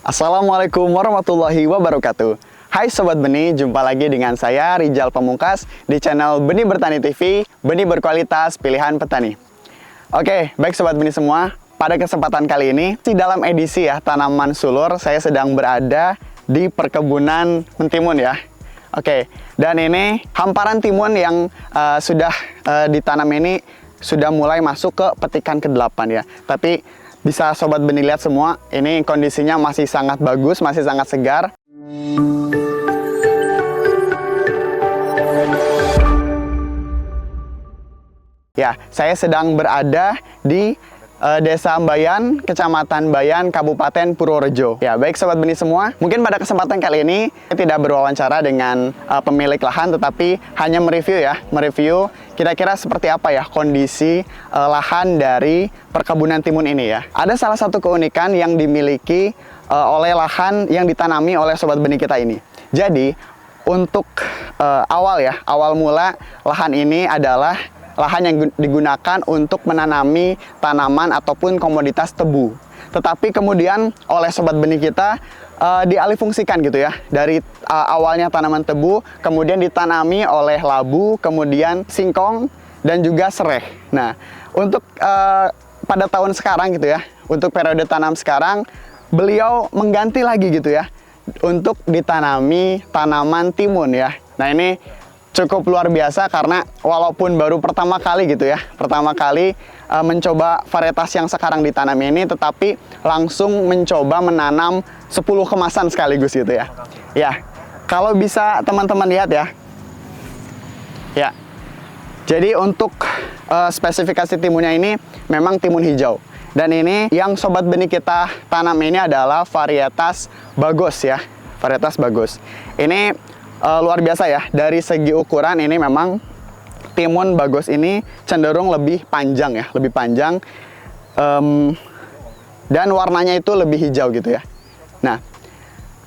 Assalamualaikum warahmatullahi wabarakatuh. Hai Sobat Benih, jumpa lagi dengan saya Rijal Pamungkas di channel Benih Bertani TV, benih berkualitas pilihan petani. Oke, baik Sobat Benih semua, pada kesempatan kali ini di dalam edisi tanaman sulur, saya sedang berada di perkebunan mentimun ya. Oke, dan ini hamparan timun yang sudah ditanam ini sudah mulai masuk ke petikan ke-8 ya. Tapi bisa Sobat Benih lihat semua, ini kondisinya masih sangat bagus, masih sangat segar. Ya, saya sedang berada di Desa Bayan, Kecamatan Bayan, Kabupaten Purworejo. Ya, baik Sobat Benih semua, mungkin pada kesempatan kali ini saya tidak berwawancara dengan pemilik lahan, tetapi hanya mereview kira-kira seperti apa ya kondisi lahan dari perkebunan timun ini ya. Ada salah satu keunikan yang dimiliki oleh lahan yang ditanami oleh Sobat Benih kita ini. Jadi, untuk awal mula lahan ini adalah lahan yang digunakan untuk menanami tanaman ataupun komoditas tebu. Tetapi kemudian oleh Sobat Benih kita dialihfungsikan gitu ya. Dari awalnya tanaman tebu, kemudian ditanami oleh labu, kemudian singkong, dan juga sereh. Nah, untuk pada tahun sekarang gitu ya, untuk periode tanam sekarang, beliau mengganti lagi gitu ya, untuk ditanami tanaman timun ya. Nah, ini cukup luar biasa karena walaupun baru pertama kali gitu ya, mencoba varietas yang sekarang ditanam ini, tetapi langsung mencoba menanam 10 kemasan sekaligus gitu ya. Ya, kalau bisa teman-teman lihat ya. Ya, jadi untuk spesifikasi timunnya ini memang timun hijau. Dan ini yang Sobat Benih kita tanam ini adalah varietas Bagos ya, varietas Bagos. Ini luar biasa ya, dari segi ukuran ini memang timun Bagos ini cenderung lebih panjang ya, lebih panjang, dan warnanya itu lebih hijau gitu ya. Nah,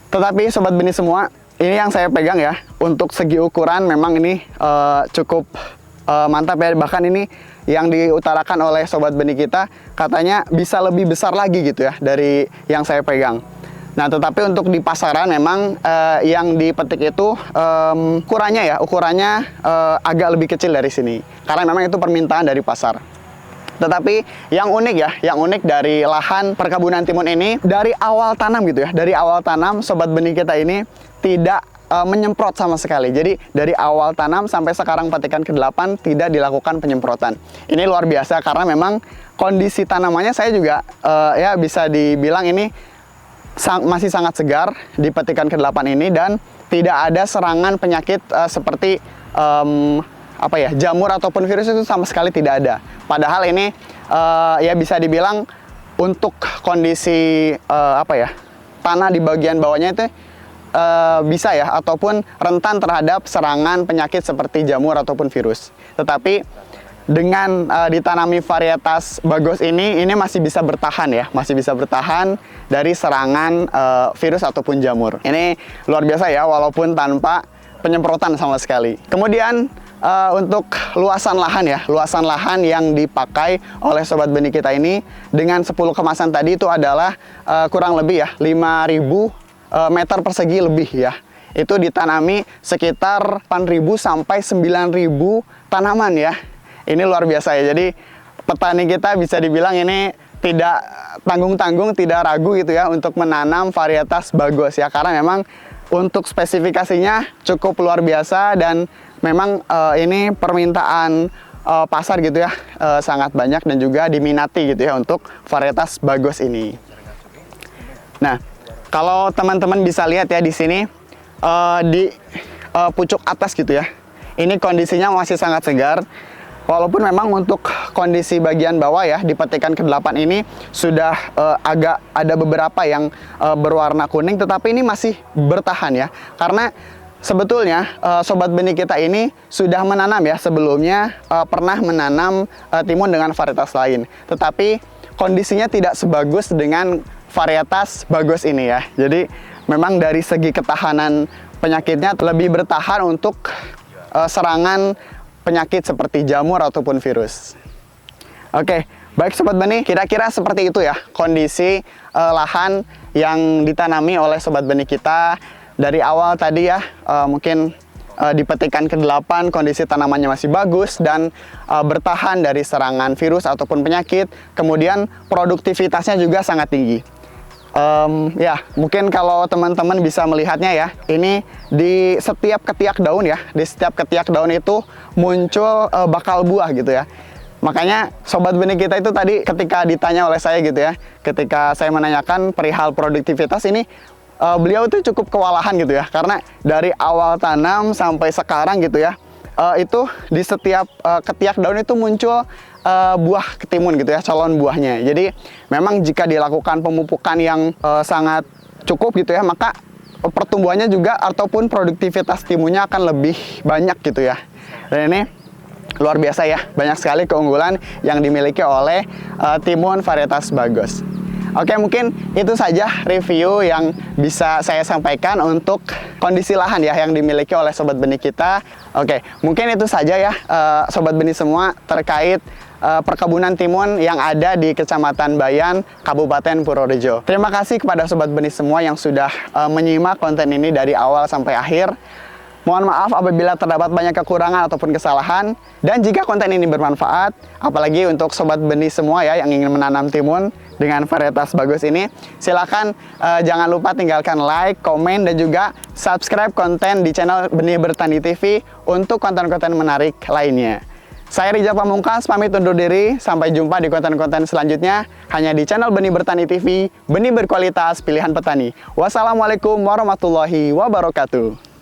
tetapi Sobat Benih semua, ini yang saya pegang ya, untuk segi ukuran memang ini cukup mantap ya. Bahkan ini yang diutarakan oleh Sobat Benih kita, katanya bisa lebih besar lagi gitu ya dari yang saya pegang. Nah, tetapi untuk di pasaran memang yang dipetik itu ukurannya agak lebih kecil dari sini. Karena memang itu permintaan dari pasar. Tetapi yang unik dari lahan perkebunan timun ini, dari awal tanam gitu ya, dari awal tanam Sobat Benih kita ini tidak menyemprot sama sekali. Jadi dari awal tanam sampai sekarang petikan ke-8 tidak dilakukan penyemprotan. Ini luar biasa karena memang kondisi tanamannya saya juga ya bisa dibilang ini masih sangat segar di petikan ke-8 ini, dan tidak ada serangan penyakit seperti jamur ataupun virus, itu sama sekali tidak ada. Padahal ini ya bisa dibilang untuk kondisi tanah di bagian bawahnya itu bisa ya, ataupun rentan terhadap serangan penyakit seperti jamur ataupun virus. Tetapi dengan ditanami varietas Bagos ini masih bisa bertahan ya, masih bisa bertahan dari serangan virus ataupun jamur. Ini luar biasa ya, walaupun tanpa penyemprotan sama sekali. Kemudian untuk luasan lahan yang dipakai oleh Sobat Benih kita ini dengan 10 kemasan tadi itu adalah kurang lebih ya 5.000 meter persegi lebih ya. Itu ditanami sekitar 8.000 sampai 9.000 tanaman ya. Ini luar biasa ya. Jadi petani kita bisa dibilang ini tidak tanggung-tanggung, tidak ragu gitu ya untuk menanam varietas Bagos ya, karena memang untuk spesifikasinya cukup luar biasa, dan memang ini permintaan pasar gitu ya sangat banyak dan juga diminati gitu ya untuk varietas Bagos ini. Nah, kalau teman-teman bisa lihat ya di sini di pucuk atas gitu ya, ini kondisinya masih sangat segar. Walaupun memang untuk kondisi bagian bawah ya, di petikan ke-8 ini sudah agak ada beberapa yang berwarna kuning, tetapi ini masih bertahan ya. Karena sebetulnya Sobat Benih kita ini sudah menanam ya, sebelumnya pernah menanam timun dengan varietas lain. Tetapi kondisinya tidak sebagus dengan varietas Bagos ini ya. Jadi memang dari segi ketahanan penyakitnya lebih bertahan untuk serangan penyakit seperti jamur ataupun virus. Oke, baik Sobat Benih, kira-kira seperti itu ya kondisi lahan yang ditanami oleh Sobat Benih kita. Dari awal tadi ya, mungkin di petikan ke-8 kondisi tanamannya masih bagus dan bertahan dari serangan virus ataupun penyakit. Kemudian produktivitasnya juga sangat tinggi. Ya, mungkin kalau teman-teman bisa melihatnya ya, ini di setiap ketiak daun ya, di setiap ketiak daun itu muncul bakal buah gitu ya. Makanya Sobat Benih kita itu tadi ketika ditanya oleh saya gitu ya, ketika saya menanyakan perihal produktivitas ini, beliau itu cukup kewalahan gitu ya, karena dari awal tanam sampai sekarang gitu ya, itu di setiap ketiak daun itu muncul buah ketimun gitu ya, calon buahnya. Jadi memang jika dilakukan pemupukan yang sangat cukup gitu ya, maka pertumbuhannya juga ataupun produktivitas timunnya akan lebih banyak gitu ya. Dan ini luar biasa ya, banyak sekali keunggulan yang dimiliki oleh timun varietas Bagos. Oke, mungkin itu saja review yang bisa saya sampaikan untuk kondisi lahan ya yang dimiliki oleh Sobat Benih kita. Oke, mungkin itu saja ya Sobat Benih semua terkait perkebunan timun yang ada di Kecamatan Bayan, Kabupaten Purworejo. Terima kasih kepada Sobat Benih semua yang sudah menyimak konten ini dari awal sampai akhir. Mohon maaf apabila terdapat banyak kekurangan ataupun kesalahan. Dan jika konten ini bermanfaat, apalagi untuk Sobat Benih semua ya yang ingin menanam timun dengan varietas Bagos ini, silakan jangan lupa tinggalkan like, komen, dan juga subscribe konten di channel Benih Bertani TV untuk konten-konten menarik lainnya. Saya Rijal Pamungkas pamit undur diri, sampai jumpa di konten-konten selanjutnya hanya di channel Benih Bertani TV, benih berkualitas pilihan petani. Wassalamualaikum warahmatullahi wabarakatuh.